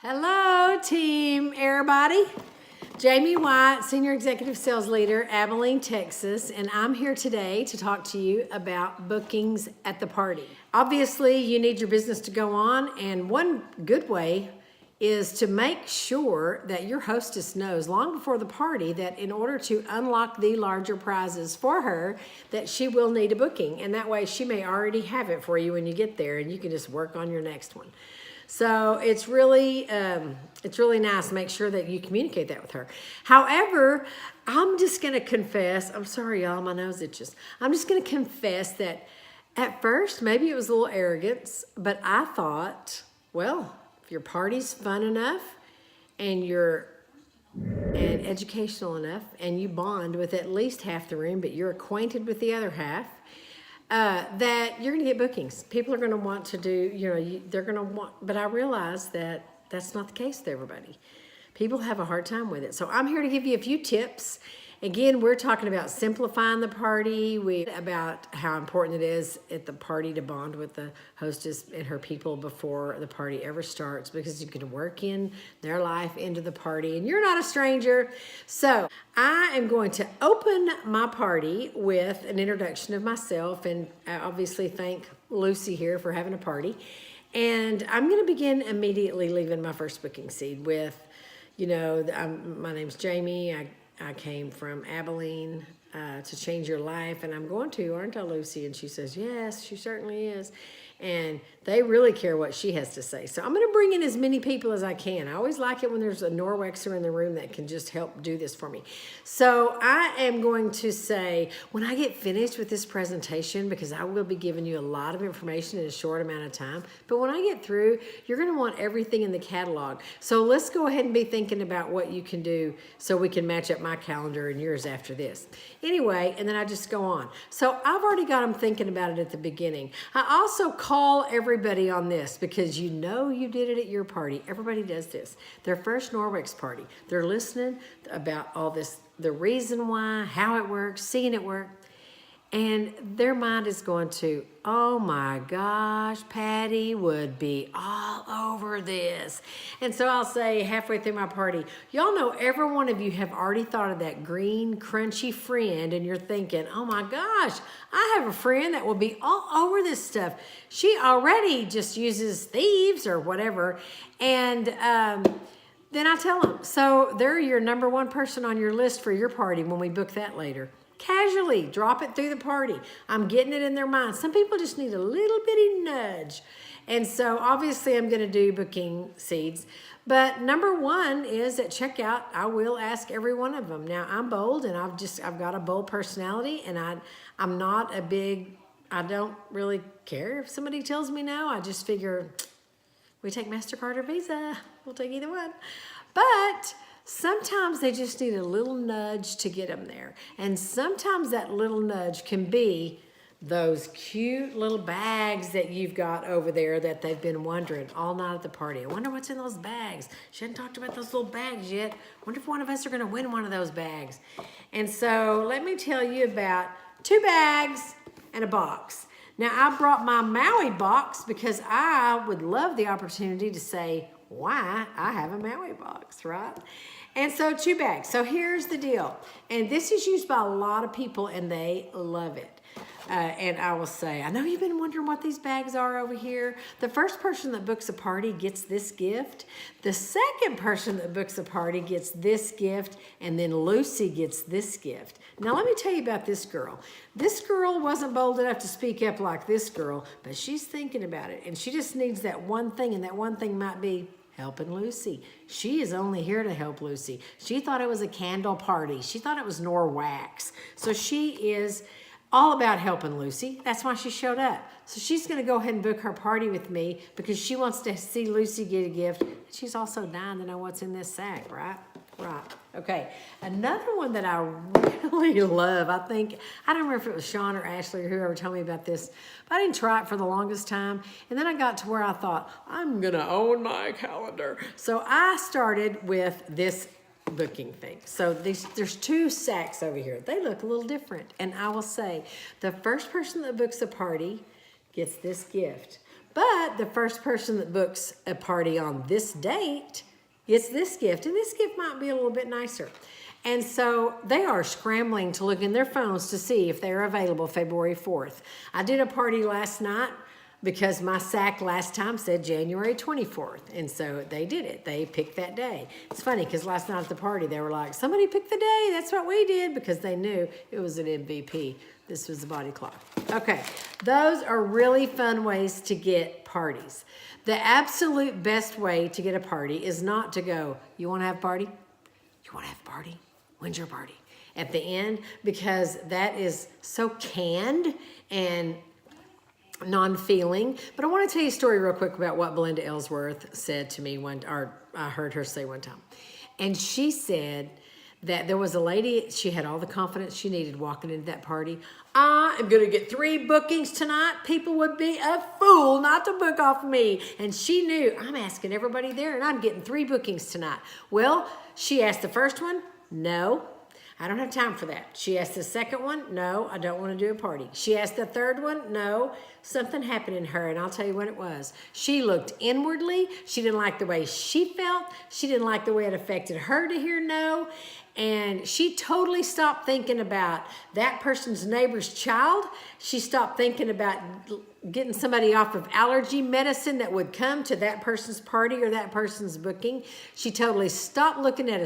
Hello, team, everybody. Jamie White, Senior Executive Sales Leader, Abilene, Texas, and I'm here today to talk to you about bookings at the party. Obviously, you need your business to go on, and one good way is to make sure that your hostess knows long before the party that in order to unlock the larger prizes for her, that she will need a booking, and that way she may already have it for you when you get there, and you can just work on your next one. So it's really nice to make sure that you communicate that with her. However, I'm just going to confess, I'm sorry, y'all, my nose itches. I'm just going to confess that at first, maybe it was a little arrogance, but I thought, well, if your party's fun enough and educational enough and you bond with at least half the room, but you're acquainted with the other half, that you're going to get bookings. People are going to want to do, they're going to want, but I realize that that's not the case with everybody. People have a hard time with it. So I'm here to give you a few tips. Again, we're talking about simplifying the party, about how important it is at the party to bond with the hostess and her people before the party ever starts, because you can work in their life into the party and you're not a stranger. So I am going to open my party with an introduction of myself, and I obviously thank Lucy here for having a party. And I'm going to begin immediately leaving my first booking seed with, my name's Jamie. I came from Abilene to change your life, and I'm going to, aren't I, Lucy? And she says, yes, she certainly is. And they really care what she has to say. So I'm going to bring in as many people as I can. I always like it when there's a Norwexer in the room that can just help do this for me. So I am going to say, when I get finished with this presentation, because I will be giving you a lot of information in a short amount of time, but when I get through, you're going to want everything in the catalog. So let's go ahead and be thinking about what you can do so we can match up my calendar and yours after this. Anyway, and then I just go on. So I've already got them thinking about it at the beginning. I also call everybody on this because you did it at your party. Everybody does this. Their first Norwex party. They're listening about all this, the reason why, how it works, seeing it work. And their mind is going to, oh my gosh, Patty would be all over this. And so I'll say halfway through my party, y'all know every one of you have already thought of that green, crunchy friend, and you're thinking, oh my gosh, I have a friend that will be all over this stuff. She already just uses thieves or whatever. And then I tell them, so they're your number one person on your list for your party when we book that later. Casually drop it through the party. I'm getting it in their mind. Some people just need a little bitty nudge. And so obviously I'm going to do booking seeds. But number one is at checkout, I will ask every one of them. Now I'm bold, and I've got a bold personality, and I'm not I don't really care if somebody tells me no. I just figure we take MasterCard or Visa. We'll take either one. But sometimes they just need a little nudge to get them there. And sometimes that little nudge can be those cute little bags that you've got over there that they've been wondering all night at the party. I wonder what's in those bags. She hadn't talked about those little bags yet. I wonder if one of us are going to win one of those bags. And so let me tell you about 2 bags and a box. Now, I brought my Maui box because I would love the opportunity to say why I have a Maui box, right? And so 2 bags. So here's the deal. And this is used by a lot of people, and they love it. And I will say, I know you've been wondering what these bags are over here. The first person that books a party gets this gift. The second person that books a party gets this gift. And then Lucy gets this gift. Now, let me tell you about this girl. This girl wasn't bold enough to speak up like this girl, but she's thinking about it. And she just needs that one thing, and that one thing might be helping Lucy. She is only here to help Lucy. She thought it was a candle party. She thought it was Norwax. So she is all about helping Lucy. That's why she showed up. So she's going to go ahead and book her party with me because she wants to see Lucy get a gift. She's also dying to know what's in this sack, right? Right. Okay. Another one that I really love, I don't remember if it was Sean or Ashley or whoever told me about this, but I didn't try it for the longest time. And then I got to where I thought, I'm going to own my calendar. So I started with this booking thing. So there's 2 sacks over here. They look a little different. And I will say, the first person that books a party gets this gift. But the first person that books a party on this date gets this gift, and this gift might be a little bit nicer. And so they are scrambling to look in their phones to see if they're available February 4th. I did a party last night because my SAC last time said January 24th. And so they did it. They picked that day. It's funny because last night at the party, they were like, somebody picked the day. That's what we did, because they knew it was an MVP. This was the body clock. Okay, those are really fun ways to get parties. The absolute best way to get a party is not to go, you want to have a party? You want to have a party? When's your party? At the end, because that is so canned and non-feeling. But I want to tell you a story real quick about what Belinda Ellsworth said to me or I heard her say one time. And she said that there was a lady, she had all the confidence she needed walking into that party. I am going to get 3 bookings tonight. People would be a fool not to book off me. And she knew, I'm asking everybody there and I'm getting 3 bookings tonight. Well, she asked the first one, no, I don't have time for that. She asked the second one, no, I don't want to do a party. She asked the third one, no. Something happened in her, and I'll tell you what it was. She looked inwardly. She didn't like the way she felt. She didn't like the way it affected her to hear no. And she totally stopped thinking about that person's neighbor's child. She stopped thinking about getting somebody off of allergy medicine that would come to that person's party or that person's booking. She totally stopped looking at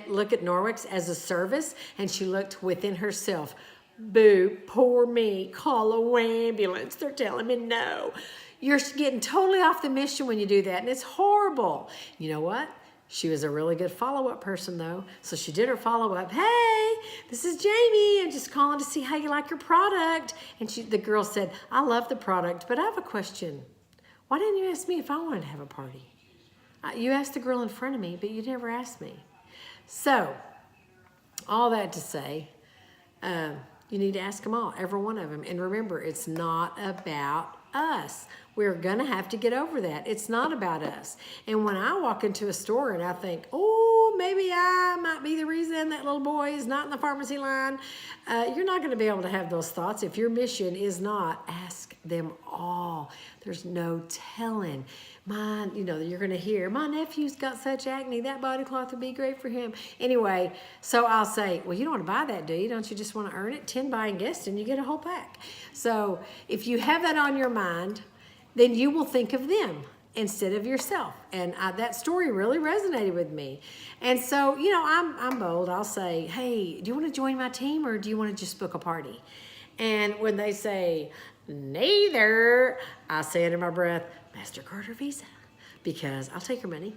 look at Norwex as a service, and she looked within herself. Boo, poor me, call an ambulance. They're telling me no. You're getting totally off the mission when you do that, and it's horrible. You know what? She was a really good follow-up person, though. So she did her follow-up. Hey, this is Jamie. I'm just calling to see how you like your product. And the girl said, I love the product, but I have a question. Why didn't you ask me if I wanted to have a party? You asked the girl in front of me, but you never asked me. So, all that to say, you need to ask them all, every one of them. And remember, it's not about us. We're going to have to get over that. It's not about us. And when I walk into a store and I think, oh, maybe I might be the reason that little boy is not in the pharmacy line, you're not going to be able to have those thoughts if your mission is not ask them all. There's no telling. You're going to hear, my nephew's got such acne, that body cloth would be great for him. Anyway, so I'll say, well, you don't want to buy that, do you? Don't you just want to earn it? 10 buying guests and you get a whole pack. So if you have that on your mind, then you will think of them instead of yourself. And that story really resonated with me. And so, I'm bold. I'll say, hey, do you want to join my team or do you want to just book a party? And when they say, neither, I say under my breath, MasterCard or Visa, because I'll take your money.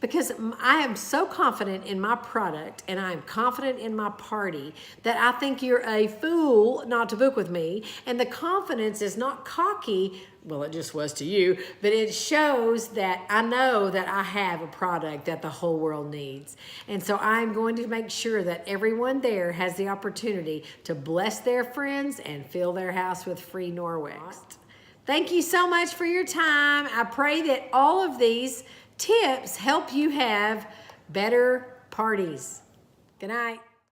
Because I am so confident in my product and I'm confident in my party that I think you're a fool not to book with me. And the confidence is not cocky. Well, it just was to you, but it shows that I know that I have a product that the whole world needs. And so I'm going to make sure that everyone there has the opportunity to bless their friends and fill their house with free Norwex. Thank you so much for your time. I pray that all of these tips help you have better parties. Good night.